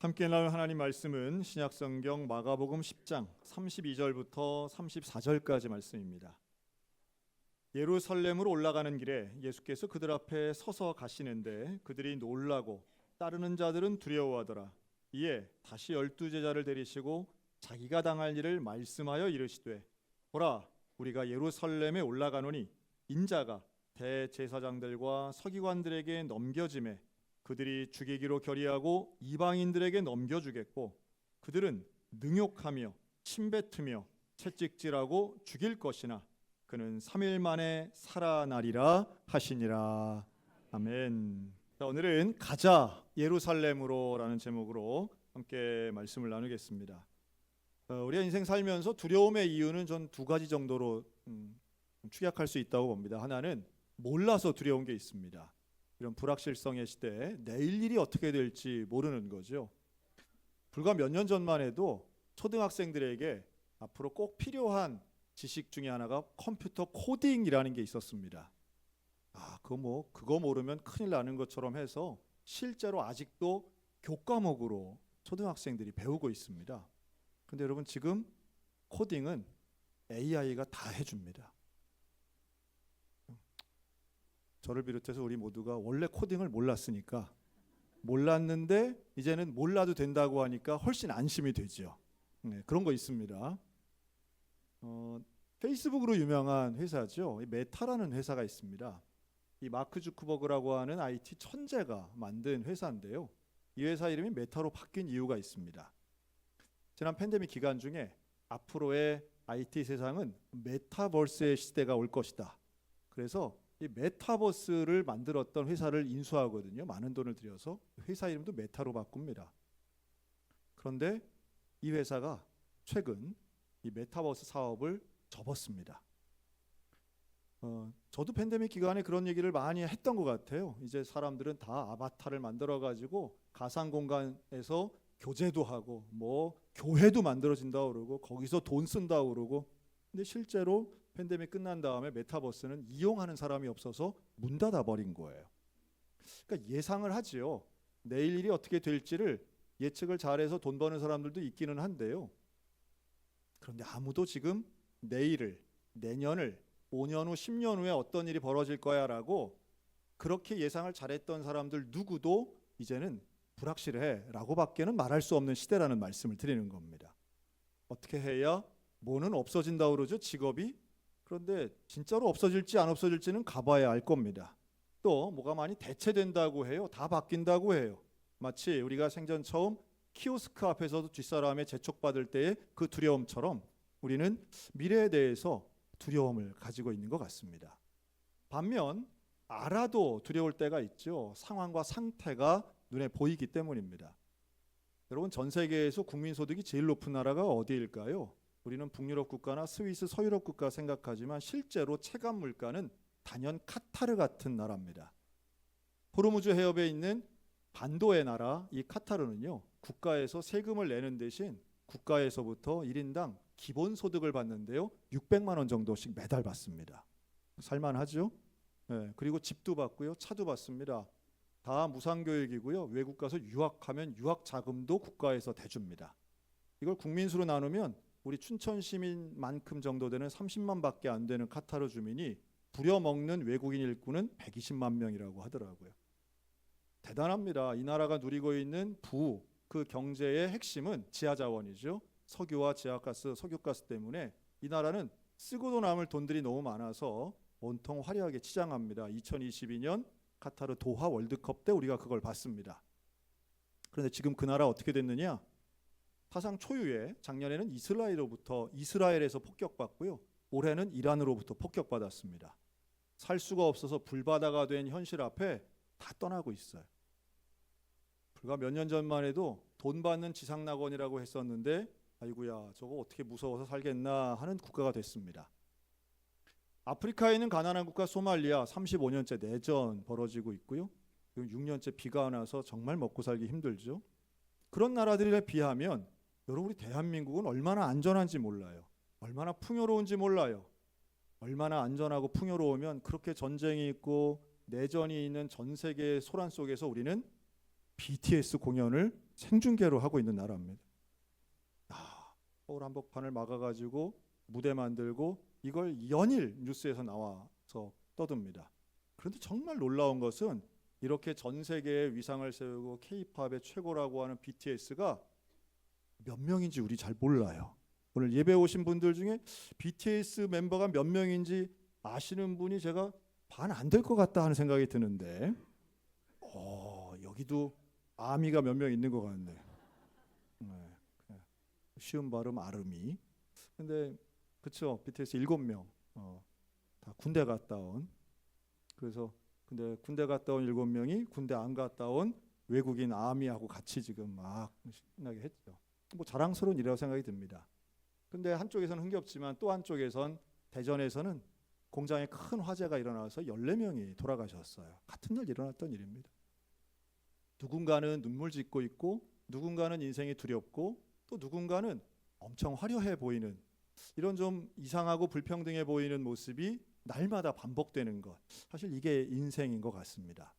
함께 나눌 하나님 말씀은 신약성경 마가복음 10장 32절부터 34절까지 말씀입니다. 예루살렘으로 올라가는 길에 예수께서 그들 앞에 서서 가시는데 그들이 놀라고 따르는 자들은 두려워하더라. 이에 다시 12제자를 데리시고 자기가 당할 일을 말씀하여 이르시되, 보라, 우리가 예루살렘에 올라가노니 인자가 대제사장들과 서기관들에게 넘겨지매 그들이 죽이기로 결의하고 이방인들에게 넘겨주겠고 그들은 능욕하며 침뱉으며 채찍질하고 죽일 것이나 그는 3일 만에 살아나리라 하시니라. 아멘. 자, 오늘은 가자 예루살렘으로 라는 제목으로 함께 말씀을 나누겠습니다. 우리가 인생 살면서 두려움의 이유는 전 두 가지 정도로 축약할 수 있다고 봅니다. 하나는 몰라서 두려운 게 있습니다. 이런 불확실성의 시대에 내일 일이 어떻게 될지 모르는 거죠. 불과 몇 년 전만 해도 초등학생들에게 앞으로 꼭 필요한 지식 중에 하나가 컴퓨터 코딩이라는 게 있었습니다. 그거 모르면 큰일 나는 것처럼 해서 실제로 아직도 교과목으로 초등학생들이 배우고 있습니다. 근데 여러분, 지금 코딩은 AI가 다 해줍니다. 저를 비롯해서 우리 모두가 원래 코딩을 몰랐는데 이제는 몰라도 된다고 하니까 훨씬 안심이 되죠. 그런 거 있습니다. 페이스북으로 유명한 회사죠. 메타라는 회사가 있습니다. 이 마크 주크버그라고 하는 IT 천재가 만든 회사인데요. 이 회사 이름이 메타로 바뀐 이유가 있습니다. 지난 팬데믹 기간 중에 앞으로의 IT 세상은 메타버스의 시대가 올 것이다. 그래서 이 메타버스를 만들었던 회사를 인수하거든요. 많은 돈을 들여서 회사 이름도 메타로 바꿉니다. 그런데 이 회사가 최근 이 메타버스 사업을 접었습니다. 저도 팬데믹 기간에 그런 얘기를 많이 했던 것 같아요. 이제 사람들은 다 아바타를 만들어 가지고 가상 공간에서 교제도 하고 뭐 교회도 만들어진다고 그러고 거기서 돈 쓴다고 그러고, 근데 실제로 팬데믹 끝난 다음에 메타버스는 이용하는 사람이 없어서 문 닫아 버린 거예요. 그러니까 예상을 하지요. 내일 일이 어떻게 될지를 예측을 잘해서 돈 버는 사람들도 있기는 한데요. 그런데 아무도 지금 내일을, 내년을, 5년 후, 10년 후에 어떤 일이 벌어질 거야 라고 그렇게 예상을 잘했던 사람들 누구도 이제는 불확실해 라고 밖에는 말할 수 없는 시대라는 말씀을 드리는 겁니다. 어떻게 해야 뭐는 없어진다고 그러죠, 직업이. 그런데 진짜로 없어질지 안 없어질지는 가봐야 알 겁니다. 또 뭐가 많이 대체된다고 해요. 다 바뀐다고 해요. 마치 우리가 생전 처음 키오스크 앞에서도 뒷사람의 재촉받을 때의 그 두려움처럼 우리는 미래에 대해서 두려움을 가지고 있는 것 같습니다. 반면 알아도 두려울 때가 있죠. 상황과 상태가 눈에 보이기 때문입니다. 여러분, 전 세계에서 국민소득이 제일 높은 나라가 어디일까요? 우리는 북유럽 국가나 스위스, 서유럽 국가 생각하지만 실제로 체감 물가는 단연 카타르 같은 나라입니다. 호르무즈 해협에 있는 반도의 나라 이 카타르는요, 국가에서 세금을 내는 대신 국가에서부터 1인당 기본소득을 받는데요, 600만 원 정도씩 매달 받습니다. 살만하죠? 그리고 집도 받고요, 차도 받습니다. 다 무상교육이고요, 외국 가서 유학하면 유학 자금도 국가에서 대줍니다. 이걸 국민수로 나누면 우리 춘천 시민만큼 정도 되는 30만 밖에 안 되는 카타르 주민이 부려먹는 외국인 일꾼은 120만 명이라고 하더라고요. 대단합니다. 이 나라가 누리고 있는 그 경제의 핵심은 지하자원이죠. 석유와 지하가스, 석유가스 때문에 이 나라는 쓰고도 남을 돈들이 너무 많아서 온통 화려하게 치장합니다. 2022년 카타르 도하 월드컵 때 우리가 그걸 봤습니다. 그런데 지금 그 나라 어떻게 됐느냐? 사상 초유의 작년에는 이스라엘에서 폭격받고요, 올해는 이란으로부터 폭격받았습니다. 살 수가 없어서 불바다가 된 현실 앞에 다 떠나고 있어요. 불과 몇 년 전만 해도 돈 받는 지상낙원이라고 했었는데 아이고야 저거 어떻게 무서워서 살겠나 하는 국가가 됐습니다. 아프리카에 있는 가난한 국가 소말리아 35년째 내전 벌어지고 있고요, 6년째 비가 안 와서 정말 먹고 살기 힘들죠. 그런 나라들에 비하면 여러분, 우리 대한민국은 얼마나 안전한지 몰라요. 얼마나 풍요로운지 몰라요. 얼마나 안전하고 풍요로우면 그렇게 전쟁이 있고 내전이 있는 전 세계의 소란 속에서 우리는 BTS 공연을 생중계로 하고 있는 나라입니다. 서울 한복판을 막아가지고 무대 만들고 이걸 연일 뉴스에서 나와서 떠듭니다. 그런데 정말 놀라운 것은 이렇게 전 세계에 위상을 세우고 K-팝의 최고라고 하는 BTS가 몇 명인지 우리 잘 몰라요. 오늘 예배 오신 분들 중에 BTS 멤버가 몇 명인지 아시는 분이 제가 반 안 될 것 같다 하는 생각이 드는데 여기도 아미가 몇 명 있는 것 같네. 네. 쉬운 발음 아름이. 근데 그쵸, BTS 7명 다 군대 갔다 온. 그래서 근데 군대 갔다 온 7명이 군대 안 갔다 온 외국인 아미하고 같이 지금 막 신나게 했죠. 뭐 자랑스러운 일이라고 생각이 듭니다. 근데 한쪽에서는 흥겹지만 또 한쪽에선 대전에서는 공장에 큰 화재가 일어나서 14명이 돌아가셨어요. 같은 날 일어났던 일입니다. 누군가는 눈물 짓고 있고 누군가는 인생이 두렵고 또 누군가는 엄청 화려해 보이는 이런 좀 이상하고 불평등해 보이는 모습이 날마다 반복되는 것. 사실 이게 인생인 것 같습니다.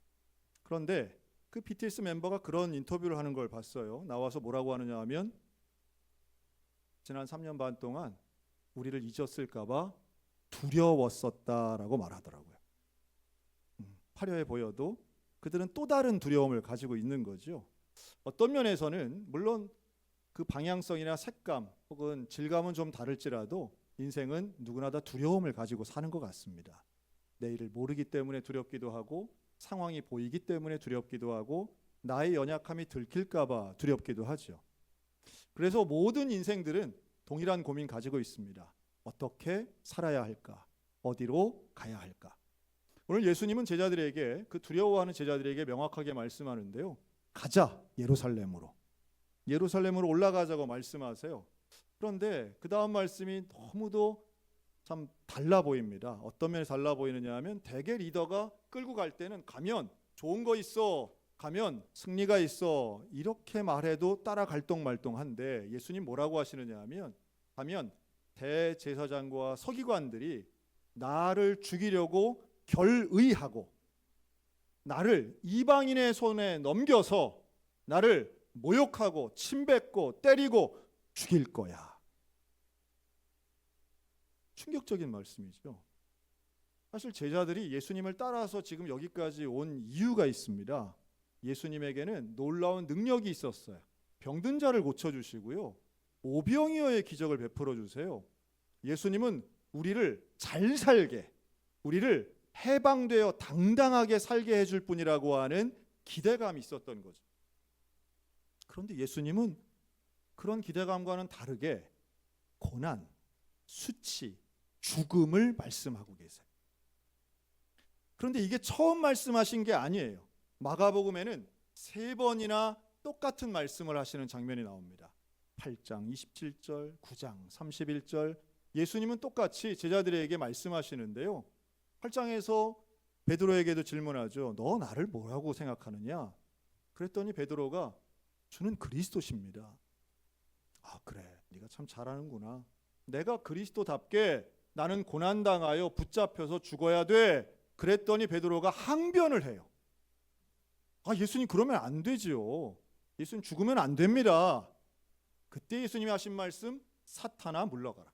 그런데 그 BTS 멤버가 그런 인터뷰를 하는 걸 봤어요. 나와서 뭐라고 하느냐 하면 지난 3년 반 동안 우리를 잊었을까 봐 두려웠었다라고 말하더라고요. 화려해 보여도 그들은 또 다른 두려움을 가지고 있는 거죠. 어떤 면에서는 물론 그 방향성이나 색감 혹은 질감은 좀 다를지라도 인생은 누구나 다 두려움을 가지고 사는 것 같습니다. 내일을 모르기 때문에 두렵기도 하고 상황이 보이기 때문에 두렵기도 하고 나의 연약함이 들킬까 봐 두렵기도 하죠. 그래서 모든 인생들은 동일한 고민 가지고 있습니다. 어떻게 살아야 할까? 어디로 가야 할까? 오늘 예수님은 제자들에게 그 두려워하는 제자들에게 명확하게 말씀하는데요. 가자 예루살렘으로. 예루살렘으로 올라가자고 말씀하세요. 그런데 그 다음 말씀이 너무도 참 달라 보입니다. 어떤 면에서 달라 보이느냐 하면 대개 리더가 끌고 갈 때는 가면 좋은 거 있어, 가면 승리가 있어 이렇게 말해도 따라 갈똥말똥한데 예수님 뭐라고 하시느냐 하면 가면 대제사장과 서기관들이 나를 죽이려고 결의하고 나를 이방인의 손에 넘겨서 나를 모욕하고 침뱉고 때리고 죽일 거야. 충격적인 말씀이죠. 사실 제자들이 예수님을 따라서 지금 여기까지 온 이유가 있습니다. 예수님에게는 놀라운 능력이 있었어요. 병든 자를 고쳐주시고요. 오병이어의 기적을 베풀어 주세요. 예수님은 우리를 잘 살게, 우리를 해방되어 당당하게 살게 해줄 분이라고 하는 기대감이 있었던 거죠. 그런데 예수님은 그런 기대감과는 다르게 고난, 수치, 죽음을 말씀하고 계세요. 그런데 이게 처음 말씀하신 게 아니에요. 마가복음에는 3번이나 똑같은 말씀을 하시는 장면이 나옵니다. 8장 27절, 9장 31절 예수님은 똑같이 제자들에게 말씀하시는데요. 8장에서 베드로에게도 질문하죠. 너 나를 뭐라고 생각하느냐? 그랬더니 베드로가 주는 그리스도십니다. 아 그래, 네가 참 잘하는구나. 내가 그리스도답게 나는 고난당하여 붙잡혀서 죽어야 돼. 그랬더니 베드로가 항변을 해요. 아 예수님 그러면 안 되지요. 예수님 죽으면 안 됩니다. 그때 예수님이 하신 말씀 사탄아 물러가라.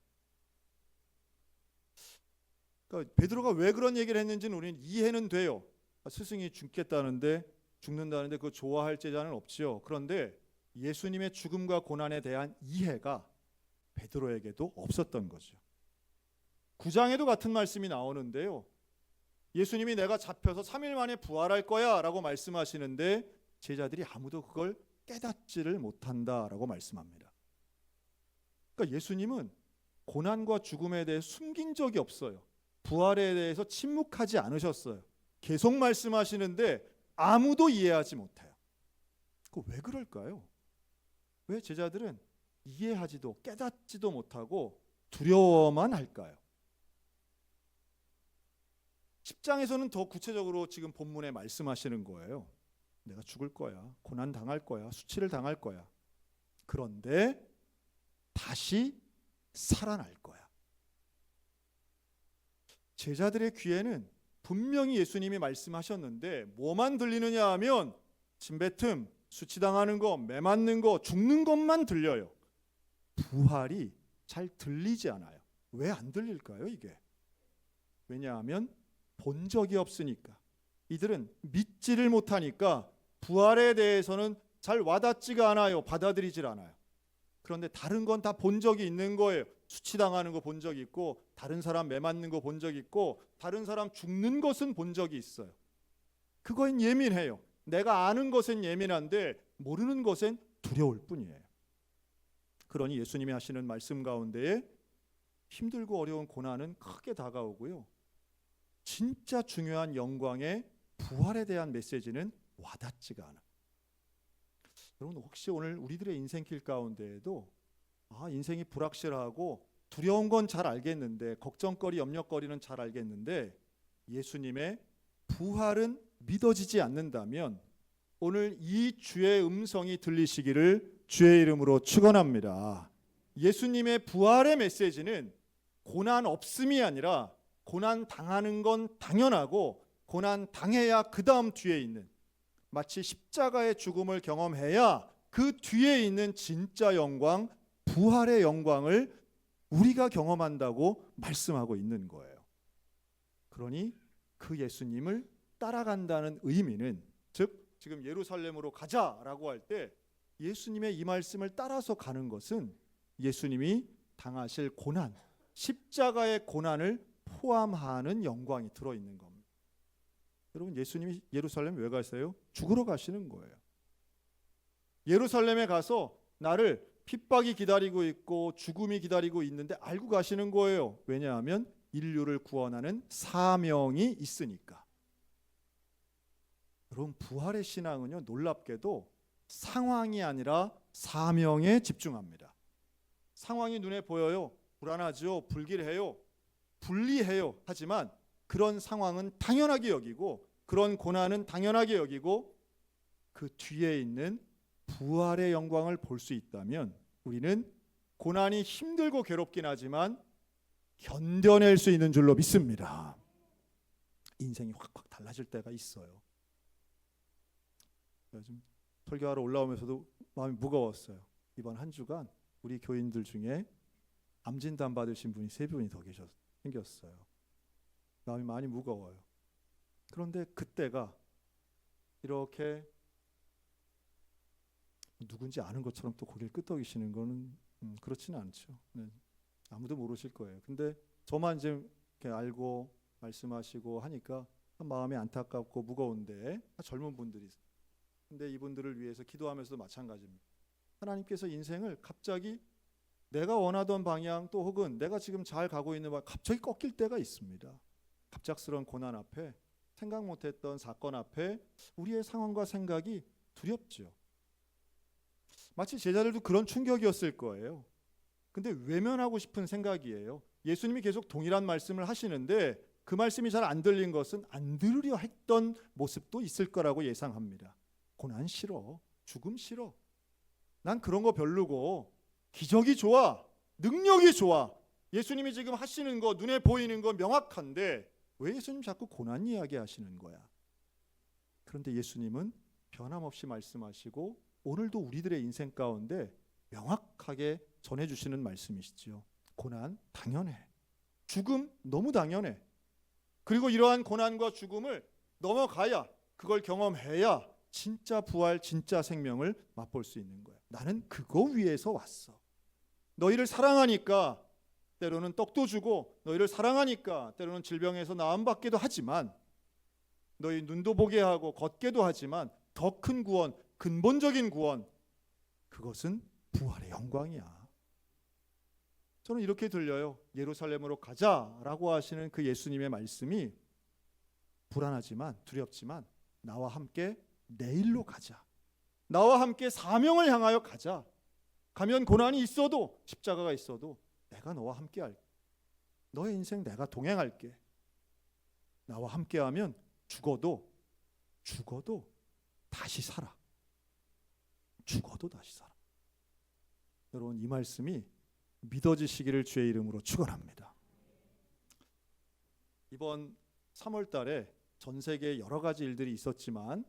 그러니까 베드로가 왜 그런 얘기를 했는지는 우리는 이해는 돼요. 스승이 죽는다는데 그거 좋아할 제자는 없지요. 그런데 예수님의 죽음과 고난에 대한 이해가 베드로에게도 없었던 거죠. 9장에도 같은 말씀이 나오는데요. 예수님이 내가 잡혀서 3일 만에 부활할 거야 라고 말씀하시는데 제자들이 아무도 그걸 깨닫지를 못한다라고 말씀합니다. 그러니까 예수님은 고난과 죽음에 대해 숨긴 적이 없어요. 부활에 대해서 침묵하지 않으셨어요. 계속 말씀하시는데 아무도 이해하지 못해요. 그 왜 그럴까요? 왜 제자들은 이해하지도 깨닫지도 못하고 두려워만 할까요? 10장에서는 더 구체적으로 지금 본문에 말씀하시는 거예요. 내가 죽을 거야. 고난 당할 거야. 수치를 당할 거야. 그런데 다시 살아날 거야. 제자들의 귀에는 분명히 예수님이 말씀하셨는데 뭐만 들리느냐 하면 침뱉음, 수치당하는 거, 매 맞는 거, 죽는 것만 들려요. 부활이 잘 들리지 않아요. 왜 안 들릴까요, 이게? 왜냐하면 본 적이 없으니까. 이들은 믿지를 못하니까 부활에 대해서는 잘 와닿지가 않아요. 받아들이질 않아요. 그런데 다른 건 다 본 적이 있는 거예요. 수치당하는 거 본 적이 있고, 다른 사람 매 맞는 거 본 적이 있고, 다른 사람 죽는 것은 본 적이 있어요. 그거엔 예민해요. 내가 아는 것은 예민한데 모르는 것은 두려울 뿐이에요. 그러니 예수님이 하시는 말씀 가운데에 힘들고 어려운 고난은 크게 다가오고요. 진짜 중요한 영광의 부활에 대한 메시지는 와닿지가 않아요. 여러분, 혹시 오늘 우리들의 인생길 가운데에도 인생이 불확실하고 두려운 건 잘 알겠는데, 걱정거리, 염려거리는 잘 알겠는데 예수님의 부활은 믿어지지 않는다면 오늘 이 주의 음성이 들리시기를 주의 이름으로 축원합니다. 예수님의 부활의 메시지는 고난 없음이 아니라 고난 당하는 건 당연하고 고난 당해야 그 다음 뒤에 있는, 마치 십자가의 죽음을 경험해야 그 뒤에 있는 진짜 영광, 부활의 영광을 우리가 경험한다고 말씀하고 있는 거예요. 그러니 그 예수님을 따라간다는 의미는, 즉 지금 예루살렘으로 가자라고 할 때 예수님의 이 말씀을 따라서 가는 것은 예수님이 당하실 고난, 십자가의 고난을 포함하는 영광이 들어있는 겁니다. 여러분, 예수님이 예루살렘 왜 가세요? 죽으러 가시는 거예요. 예루살렘에 가서 나를 핍박이 기다리고 있고 죽음이 기다리고 있는데 알고 가시는 거예요. 왜냐하면 인류를 구원하는 사명이 있으니까. 여러분, 부활의 신앙은요, 놀랍게도 상황이 아니라 사명에 집중합니다. 상황이 눈에 보여요. 불안하죠. 불길해요. 불리해요. 하지만 그런 상황은 당연하게 여기고, 그런 고난은 당연하게 여기고, 그 뒤에 있는 부활의 영광을 볼 수 있다면 우리는 고난이 힘들고 괴롭긴 하지만 견뎌낼 수 있는 줄로 믿습니다. 인생이 확확 달라질 때가 있어요. 요즘 설교하러 올라오면서도 마음이 무거웠어요. 이번 한 주간 우리 교인들 중에 암 진단 받으신 분이 3분이 더 생겼어요. 마음이 많이 무거워요. 그런데 그때가 이렇게 누군지 아는 것처럼 또 고개를 끄덕이시는 거는 그렇지는 않죠. 네. 아무도 모르실 거예요. 근데 저만 이제 이렇게 알고 말씀하시고 하니까 마음이 안타깝고 무거운데, 젊은 분들이. 근데 이분들을 위해서 기도하면서도 마찬가지입니다. 하나님께서 인생을 갑자기 내가 원하던 방향, 또 혹은 내가 지금 잘 가고 있는 방향 갑자기 꺾일 때가 있습니다. 갑작스러운 고난 앞에, 생각 못했던 사건 앞에 우리의 상황과 생각이 두렵죠. 마치 제자들도 그런 충격이었을 거예요. 근데 외면하고 싶은 생각이에요. 예수님이 계속 동일한 말씀을 하시는데 그 말씀이 잘 안 들린 것은 안 들으려 했던 모습도 있을 거라고 예상합니다. 고난 싫어. 죽음 싫어. 난 그런 거 별로고, 기적이 좋아. 능력이 좋아. 예수님이 지금 하시는 거, 눈에 보이는 거 명확한데 왜 예수님 자꾸 고난 이야기 하시는 거야? 그런데 예수님은 변함없이 말씀하시고 오늘도 우리들의 인생 가운데 명확하게 전해주시는 말씀이시죠. 고난 당연해. 죽음 너무 당연해. 그리고 이러한 고난과 죽음을 넘어가야, 그걸 경험해야 진짜 부활, 진짜 생명을 맛볼 수 있는 거야. 나는 그거 위해서 왔어. 너희를 사랑하니까 때로는 떡도 주고, 너희를 사랑하니까 때로는 질병에서 나음받기도 하지만, 너희 눈도 보게 하고 걷게도 하지만 더 큰 구원, 근본적인 구원, 그것은 부활의 영광이야. 저는 이렇게 들려요. 예루살렘으로 가자라고 하시는 그 예수님의 말씀이 불안하지만, 두렵지만 나와 함께 내일로 가자. 나와 함께 사명을 향하여 가자. 가면 고난이 있어도, 십자가가 있어도 내가 너와 함께 할게. 너의 인생 내가 동행할게. 나와 함께하면 죽어도 다시 살아. 죽어도 다시 살아. 여러분, 이 말씀이 믿어지시기를 주의 이름으로 축원합니다. 이번 3월 달에 전 세계에 여러 가지 일들이 있었지만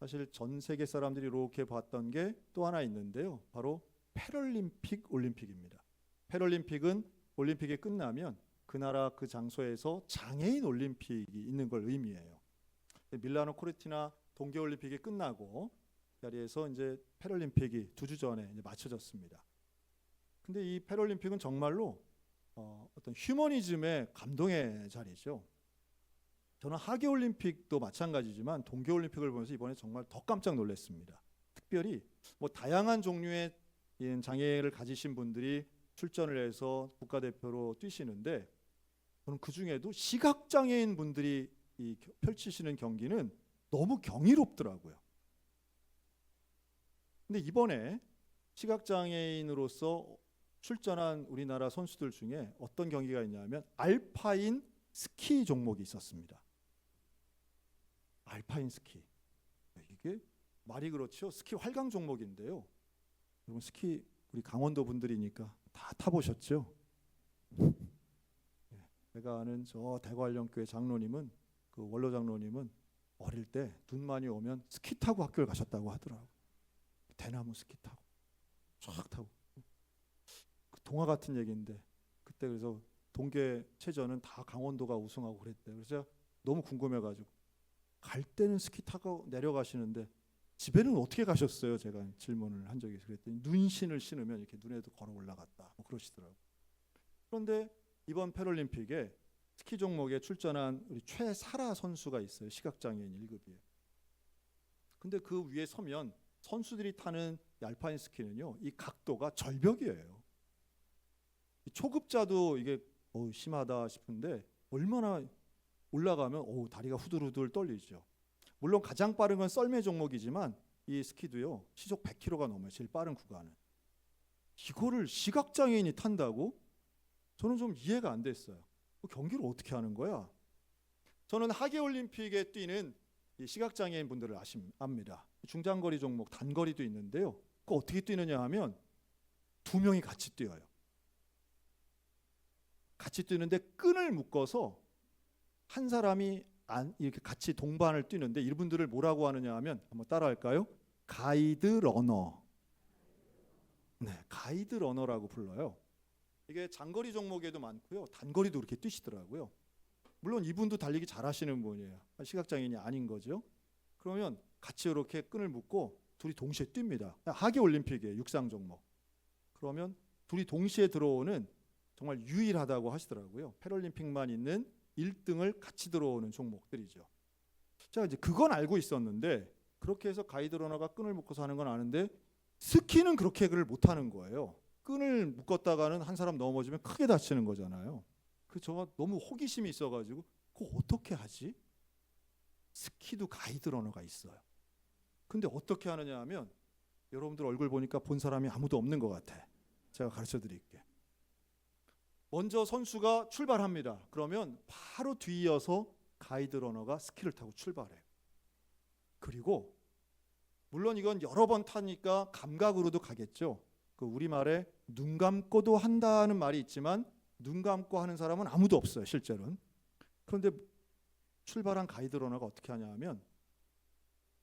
사실 전 세계 사람들이 이렇게 봤던 게 또 하나 있는데요. 바로 패럴림픽 올림픽입니다. 패럴림픽은 올림픽이 끝나면 그 나라 그 장소에서 장애인 올림픽이 있는 걸 의미해요. 밀라노 코르티나 동계올림픽이 끝나고 그 자리에서 이제 패럴림픽이 2주 전에 이제 맞춰졌습니다. 근데 이 패럴림픽은 정말로 어떤 휴머니즘의 감동의 자리죠. 저는 하계올림픽도 마찬가지지만 동계올림픽을 보면서 이번에 정말 더 깜짝 놀랐습니다. 특별히 뭐 다양한 종류의 장애를 가지신 분들이 출전을 해서 국가대표로 뛰시는데 저는 그 중에도 시각장애인 분들이 펼치시는 경기는 너무 경이롭더라고요. 근데 이번에 시각장애인으로서 출전한 우리나라 선수들 중에 어떤 경기가 있냐면 알파인 스키 종목이 있었습니다. 알파인 스키. 이게 말이 그렇죠. 스키 활강 종목인데요. 여러분 스키 우리 강원도 분들이니까 다 타보셨죠? 제가 아는 저 대관령교회 장로님은 그 원로 장로님은 어릴 때 눈 많이 오면 스키 타고 학교를 가셨다고 하더라고요. 대나무 스키 타고 쫙 타고 그 동화 같은 얘기인데 그때 그래서 동계체전은 다 강원도가 우승하고 그랬대요. 그래서 제가 너무 궁금해가지고 갈 때는 스키 타고 내려가시는데 집에는 어떻게 가셨어요? 제가 질문을 한 적이 있어요. 그랬더니 눈신을 신으면 이렇게 눈에도 걸어 올라갔다 뭐 그러시더라고요. 그런데 이번 패럴림픽에 스키 종목에 출전한 우리 최사라 선수가 있어요. 시각장애인 1급이에요. 근데 그 위에 서면 선수들이 타는 알파인 스키는요, 이 각도가 절벽이에요. 초급자도 이게 심하다 싶은데 얼마나 올라가면 다리가 후들후들 떨리죠. 물론 가장 빠른 건 썰매 종목이지만 이 스키도요 시속 100km가 넘어요. 제일 빠른 구간은. 이거를 시각장애인이 탄다고? 저는 좀 이해가 안 됐어요. 경기를 어떻게 하는 거야? 저는 하계올림픽에 뛰는 이 시각장애인 분들을 압니다. 중장거리 종목 단거리도 있는데요. 그거 어떻게 뛰느냐 하면 2명이 같이 뛰어요. 같이 뛰는데 끈을 묶어서 한 사람이 이렇게 같이 동반을 뛰는데 이분들을 뭐라고 하느냐 하면 한번 따라할까요? 가이드 러너. 네, 가이드 러너라고 불러요. 이게 장거리 종목에도 많고요. 단거리도 그렇게 뛰시더라고요. 물론 이분도 달리기 잘하시는 분이에요. 시각장애인이 아닌 거죠. 그러면 같이 이렇게 끈을 묶고 둘이 동시에 뜁니다. 하계올림픽이에요. 육상 종목. 그러면 둘이 동시에 들어오는 정말 유일하다고 하시더라고요. 패럴림픽만 있는 1등을 같이 들어오는 종목들이죠. 제가 이제 그건 알고 있었는데 그렇게 해서 가이드 러너가 끈을 묶어서 하는 건 아는데 스키는 그렇게를 못 하는 거예요. 끈을 묶었다가는 한 사람 넘어지면 크게 다치는 거잖아요. 그래서 제가 너무 호기심이 있어가지고 그거 어떻게 하지? 스키도 가이드 러너가 있어요. 근데 어떻게 하느냐 하면 여러분들 얼굴 보니까 본 사람이 아무도 없는 것 같아. 제가 가르쳐 드릴게. 먼저 선수가 출발합니다. 그러면 바로 뒤이어서 가이드 러너가 스키를 타고 출발해요. 그리고 물론 이건 여러 번 타니까 감각으로도 가겠죠. 그 우리말에 눈 감고도 한다는 말이 있지만 눈 감고 하는 사람은 아무도 없어요. 실제로는. 그런데 출발한 가이드 러너가 어떻게 하냐 하면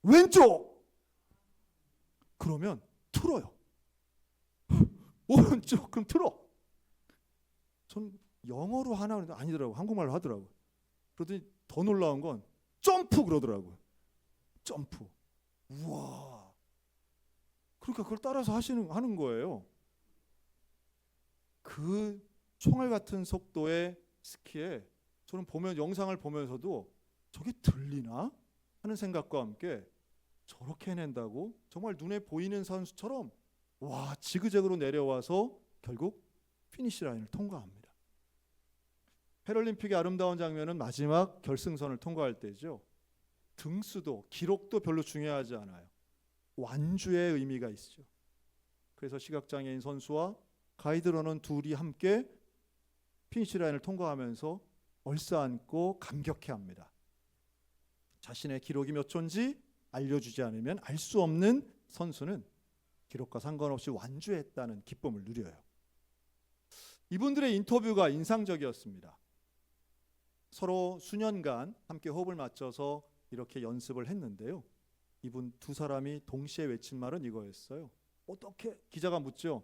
왼쪽! 그러면 틀어요. 오른쪽 그럼 틀어. 전 영어로 하나 그랬는데 아니더라고. 한국말로 하더라고. 그러더니 더 놀라운 건 점프 그러더라고요. 점프. 우와. 그러니까 그걸 따라서 하는 거예요. 그 총알 같은 속도의 스키에 저는 영상을 보면서도 저게 들리나 하는 생각과 함께 저렇게 해낸다고 정말 눈에 보이는 선수처럼 와 지그재그로 내려와서 결국 피니시 라인을 통과합니다. 패럴림픽의 아름다운 장면은 마지막 결승선을 통과할 때죠. 등수도 기록도 별로 중요하지 않아요. 완주의 의미가 있죠. 그래서 시각장애인 선수와 가이드러너는 둘이 함께 피니시 라인을 통과하면서 얼싸안고 감격해합니다. 자신의 기록이 몇 초인지 알려주지 않으면 알 수 없는 선수는 기록과 상관없이 완주했다는 기쁨을 누려요. 이분들의 인터뷰가 인상적이었습니다. 서로 수년간 함께 호흡을 맞춰서 이렇게 연습을 했는데요. 이분 두 사람이 동시에 외친 말은 이거였어요. 어떻게, 기자가 묻죠.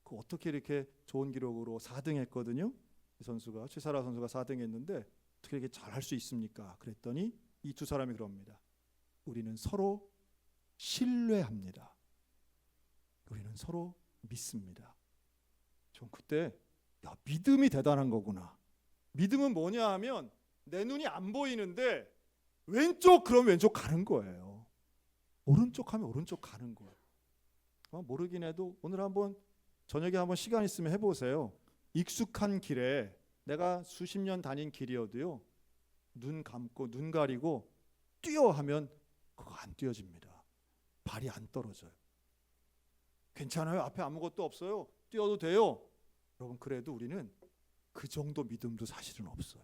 그 어떻게 이렇게 좋은 기록으로 4등 했거든요. 이 선수가, 최사라 선수가 4등 했는데 어떻게 이렇게 잘할 수 있습니까? 그랬더니 이 두 사람이 그럽니다. 우리는 서로 신뢰합니다. 우리는 서로 믿습니다. 전 그때 믿음이 대단한 거구나. 믿음은 뭐냐 하면 내 눈이 안 보이는데 왼쪽 그럼 왼쪽 가는 거예요. 오른쪽 하면 오른쪽 가는 거예요. 모르긴 해도 오늘 한번 저녁에 한번 시간 있으면 해보세요. 익숙한 길에 내가 수십 년 다닌 길이어도요, 눈 감고 눈 가리고 뛰어 하면 그거 안 뛰어집니다. 발이 안 떨어져요. 괜찮아요. 앞에 아무것도 없어요. 뛰어도 돼요. 여러분, 그래도 우리는 그 정도 믿음도 사실은 없어요.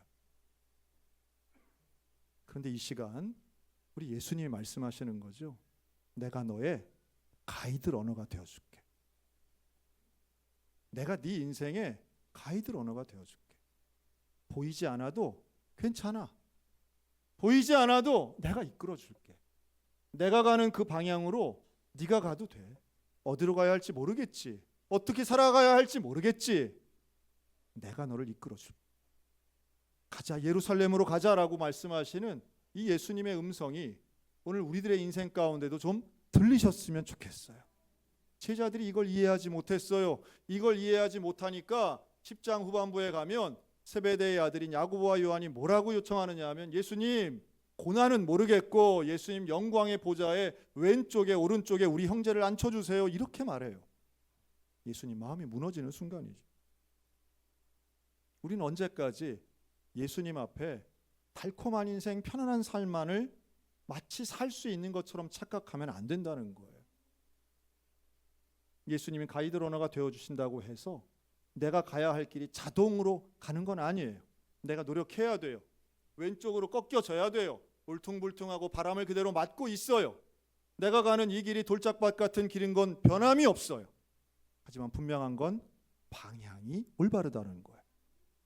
그런데 이 시간 우리 예수님이 말씀하시는 거죠. 내가 너의 가이드 러너가 되어줄게. 내가 네 인생의 가이드 러너가 되어줄게. 보이지 않아도 괜찮아. 보이지 않아도 내가 이끌어줄게. 내가 가는 그 방향으로 네가 가도 돼. 어디로 가야 할지 모르겠지. 어떻게 살아가야 할지 모르겠지. 내가 너를 이끌어줄게. 가자, 예루살렘으로 가자라고 말씀하시는 이 예수님의 음성이 오늘 우리들의 인생 가운데도 좀 들리셨으면 좋겠어요. 제자들이 이걸 이해하지 못했어요. 이걸 이해하지 못하니까 10장 후반부에 가면 세베대의 아들인 야고보와 요한이 뭐라고 요청하느냐 하면, 예수님, 고난은 모르겠고 예수님 영광의 보좌의 왼쪽에 오른쪽에 우리 형제를 앉혀주세요. 이렇게 말해요. 예수님 마음이 무너지는 순간이죠. 우리는 언제까지 예수님 앞에 달콤한 인생, 편안한 삶만을 마치 살 수 있는 것처럼 착각하면 안 된다는 거예요. 예수님이 가이드 러너가 되어주신다고 해서 내가 가야 할 길이 자동으로 가는 건 아니에요. 내가 노력해야 돼요. 왼쪽으로 꺾여져야 돼요. 울퉁불퉁하고 바람을 그대로 맞고 있어요. 내가 가는 이 길이 돌짝밭 같은 길인 건 변함이 없어요. 하지만 분명한 건 방향이 올바르다는 거예요.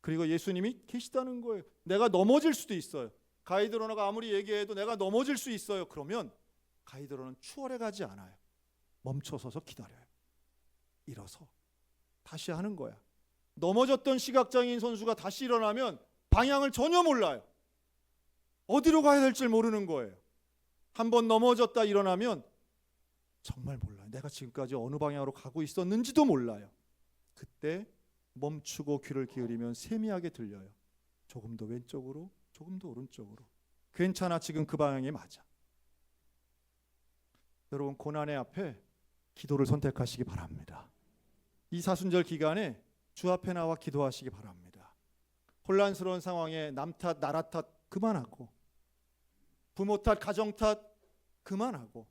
그리고 예수님이 계시다는 거예요. 내가 넘어질 수도 있어요. 가이드 러너가 아무리 얘기해도 내가 넘어질 수 있어요. 그러면 가이드 러너는 추월해 가지 않아요. 멈춰서서 기다려요. 일어서 다시 하는 거야. 넘어졌던 시각장애인 선수가 다시 일어나면 방향을 전혀 몰라요. 어디로 가야 될지 모르는 거예요. 한번 넘어졌다 일어나면 정말 몰라요. 내가 지금까지 어느 방향으로 가고 있었는지도 몰라요. 그때 멈추고 귀를 기울이면 세미하게 들려요. 조금 더 왼쪽으로, 조금 더 오른쪽으로. 괜찮아, 지금 그 방향이 맞아. 여러분, 고난의 앞에 기도를 선택하시기 바랍니다. 이 사순절 기간에 주 앞에 나와 기도하시기 바랍니다. 혼란스러운 상황에 남 탓, 나라 탓 그만하고, 부모 탓, 가정 탓 그만하고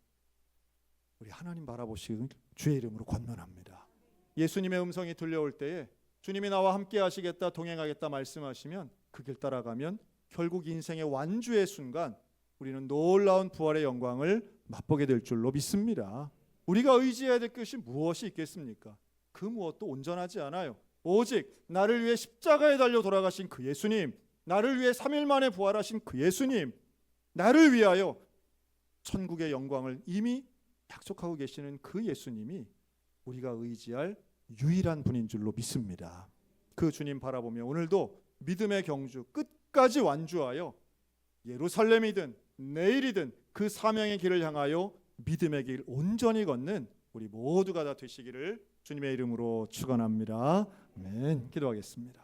우리 하나님 바라보시길 주의 이름으로 권면합니다. 예수님의 음성이 들려올 때에 주님이 나와 함께 하시겠다, 동행하겠다 말씀하시면 그 길 따라가면 결국 인생의 완주의 순간 우리는 놀라운 부활의 영광을 맛보게 될 줄로 믿습니다. 우리가 의지해야 될 것이 무엇이 있겠습니까? 그 무엇도 온전하지 않아요. 오직 나를 위해 십자가에 달려 돌아가신 그 예수님, 나를 위해 3일 만에 부활하신 그 예수님, 나를 위하여 천국의 영광을 이미 약속하고 계시는 그 예수님이 우리가 의지할 유일한 분인 줄로 믿습니다. 그 주님 바라보며 오늘도 믿음의 경주 끝까지 완주하여 예루살렘이든 내일이든 그 사명의 길을 향하여 믿음의 길 온전히 걷는 우리 모두가 다 되시기를 주님의 이름으로 축원합니다. 아멘. 기도하겠습니다.